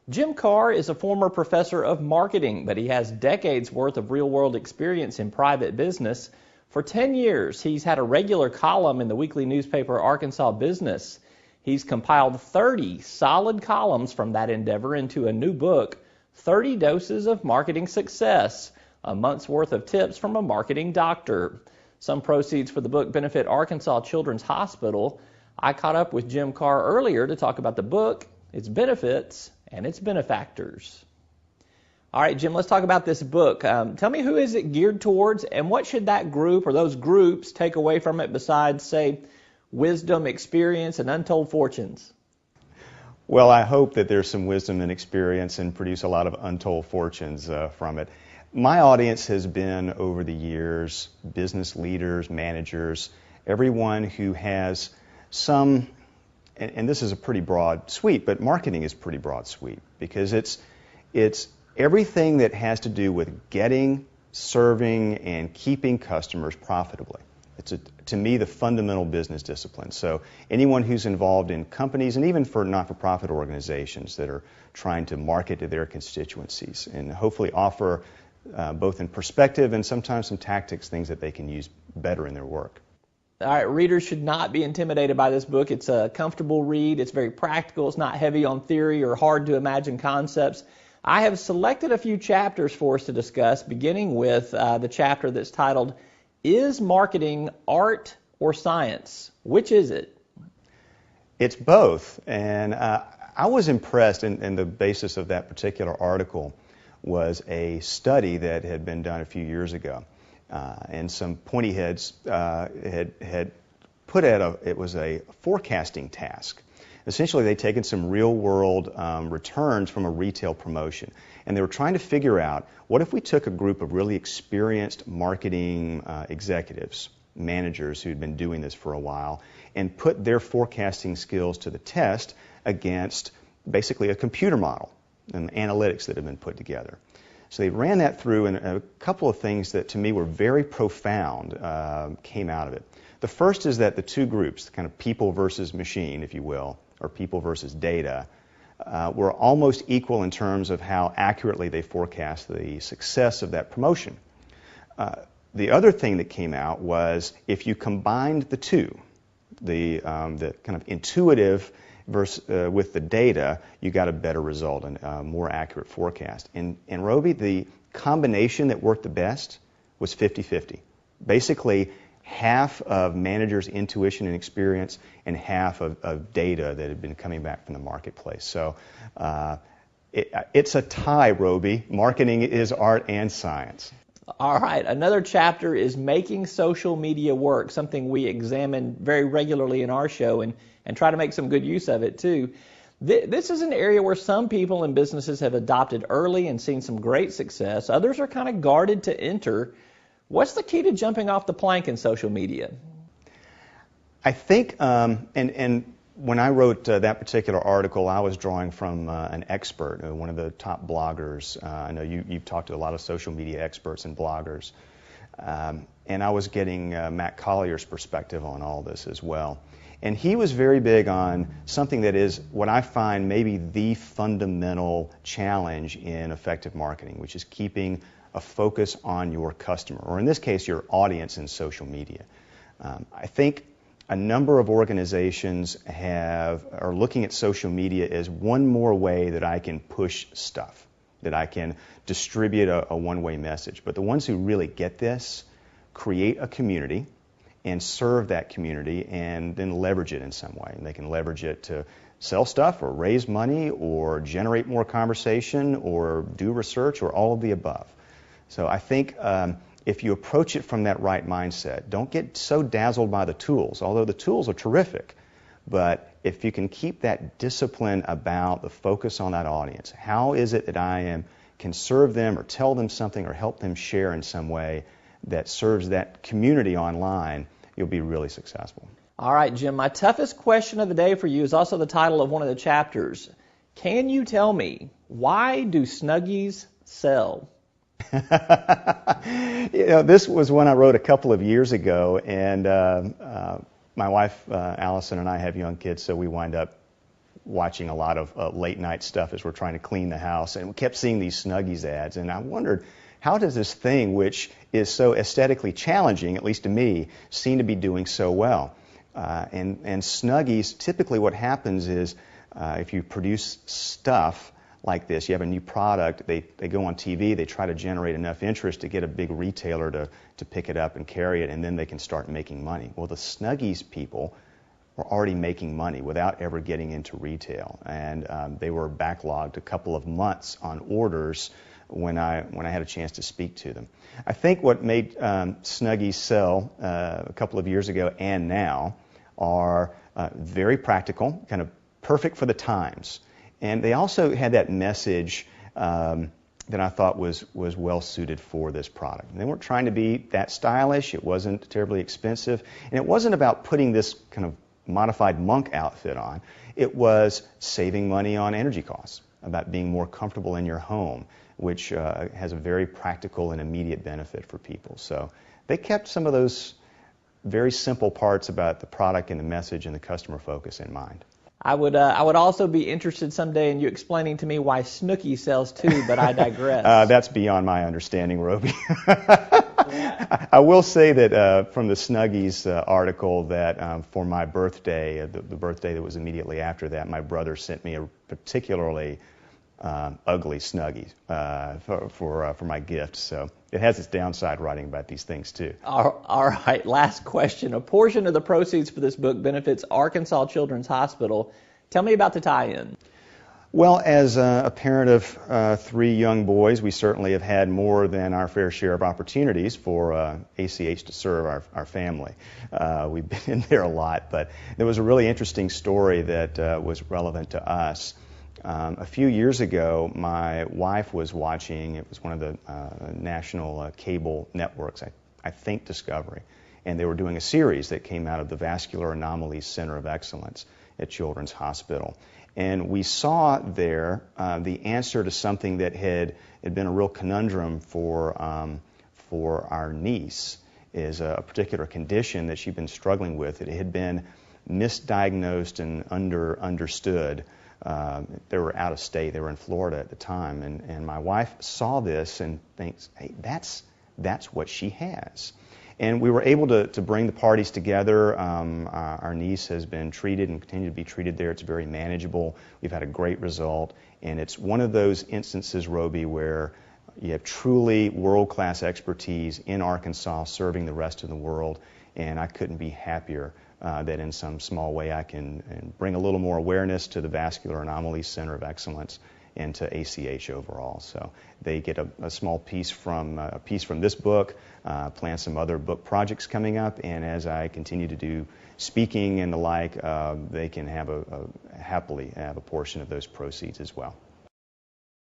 Jim Karrh is a former professor of marketing, but he has decades worth of real-world experience in private business. For 10 years, he's had a regular column in the weekly newspaper Arkansas Business. He's compiled 30 solid columns from that endeavor into a new book, 30 Doses of Marketing Success, a month's worth of tips from a marketing doctor. Some proceeds for the book benefit Arkansas Children's Hospital. I caught up with Jim Karrh earlier to talk about the book, its benefits, and its benefactors. All right, Jim, let's talk about this book. Tell me, who is it geared towards, and what should that group or those groups take away from it besides, say, wisdom, experience, and untold fortunes? Well, I hope that there's some wisdom and experience and produce a lot of untold fortunes from it. My audience has been, over the years, business leaders, managers, everyone who has some, and this is a pretty broad suite, but marketing is pretty broad suite because it's everything that has to do with getting, serving, and keeping customers profitably. It's, to me, the fundamental business discipline. So anyone who's involved in companies, and even for not-for-profit organizations that are trying to market to their constituencies and hopefully offer both in perspective and sometimes some tactics, things that they can use better in their work. All right, readers should not be intimidated by this book. It's a comfortable read. It's very practical. It's not heavy on theory or hard to imagine concepts. I have selected a few chapters for us to discuss, beginning with the chapter that's titled, Is Marketing Art or Science? Which is it? It's both. And I was impressed, and the basis of that particular article was a study that had been done a few years ago. And some pointy heads had put out it was a forecasting task. Essentially, they'd taken some real-world returns from a retail promotion, and they were trying to figure out, what if we took a group of really experienced marketing executives, managers who'd been doing this for a while, and put their forecasting skills to the test against basically a computer model and analytics that had been put together. So they ran that through, and a couple of things that to me were very profound came out of it. The first is that the two groups, kind of people versus machine, if you will, or people versus data, were almost equal in terms of how accurately they forecast the success of that promotion. The other thing that came out was if you combined the two, the kind of intuitive versus with the data, you got a better result and a more accurate forecast. And Roby, the combination that worked the best was 50-50. Basically, half of managers' intuition and experience and half of data that had been coming back from the marketplace. So it's a tie, Roby. Marketing is art and science. All right, another chapter is Making Social Media Work, something we examine very regularly in our show and try to make some good use of it too. This is an area where some people and businesses have adopted early and seen some great success. Others are kind of guarded to enter. What's the key to jumping off the plank in social media? I think, and when I wrote that particular article, I was drawing from an expert, one of the top bloggers. I know you've talked to a lot of social media experts and bloggers. And I was getting Matt Collier's perspective on all this as well. And he was very big on something that is what I find maybe the fundamental challenge in effective marketing, which is keeping a focus on your customer, or in this case, your audience in social media. I think a number of organizations are looking at social media as one more way that I can push stuff, that I can distribute a one-way message. But the ones who really get this create a community and serve that community and then leverage it in some way. And they can leverage it to sell stuff or raise money or generate more conversation or do research or all of the above. So I think if you approach it from that right mindset, don't get so dazzled by the tools, although the tools are terrific. But if you can keep that discipline about the focus on that audience, how is it that can serve them or tell them something or help them share in some way that serves that community online, you'll be really successful. All right, Jim, my toughest question of the day for you is also the title of one of the chapters. Can you tell me, why do Snuggies sell? This was one I wrote a couple of years ago, and my wife Allison and I have young kids, so we wind up watching a lot of late night stuff as we're trying to clean the house, and we kept seeing these Snuggies ads, and I wondered, how does this thing, which is so aesthetically challenging, at least to me, seem to be doing so well? And Snuggies, typically what happens is if you produce stuff like this, you have a new product, they go on TV, they try to generate enough interest to get a big retailer to pick it up and carry it, and then they can start making money. Well, the Snuggies people were already making money without ever getting into retail, and they were backlogged a couple of months on orders when I had a chance to speak to them. I think what made Snuggies sell a couple of years ago and now are very practical, kind of perfect for the times. And they also had that message that I thought was well suited for this product. And they weren't trying to be that stylish. It wasn't terribly expensive. And it wasn't about putting this kind of modified monk outfit on. It was saving money on energy costs, about being more comfortable in your home, which has a very practical and immediate benefit for people. So they kept some of those very simple parts about the product and the message and the customer focus in mind. I would also be interested someday in you explaining to me why Snooki sells too, but I digress. That's beyond my understanding, Roby. I will say that from the Snuggies article that for my birthday, the birthday that was immediately after that, my brother sent me a particularly ugly Snuggie for my gift. So it has its downside writing about these things too. All right, last question. A portion of the proceeds for this book benefits Arkansas Children's Hospital. Tell me about the tie-in. Well, as a parent of 3 young boys, we certainly have had more than our fair share of opportunities for ACH to serve our family. We've been in there a lot, but there was a really interesting story that was relevant to us. A few years ago, my wife was watching, it was one of the national cable networks, I think Discovery, and they were doing a series that came out of the Vascular Anomalies Center of Excellence at Children's Hospital. And we saw there the answer to something that had been a real conundrum for our niece, is a particular condition that she'd been struggling with. It had been misdiagnosed and understood. They were out of state. They were in Florida at the time. And my wife saw this and thinks, hey, that's what she has. And we were able to bring the parties together. Our niece has been treated and continued to be treated there. It's very manageable. We've had a great result. And it's one of those instances, Roby, where you have truly world-class expertise in Arkansas serving the rest of the world. And I couldn't be happier that in some small way I can bring a little more awareness to the Vascular Anomalies Center of Excellence and to ACH overall. So they get a small piece from this book, plan some other book projects coming up, and as I continue to do speaking and the like, they can happily have a portion of those proceeds as well.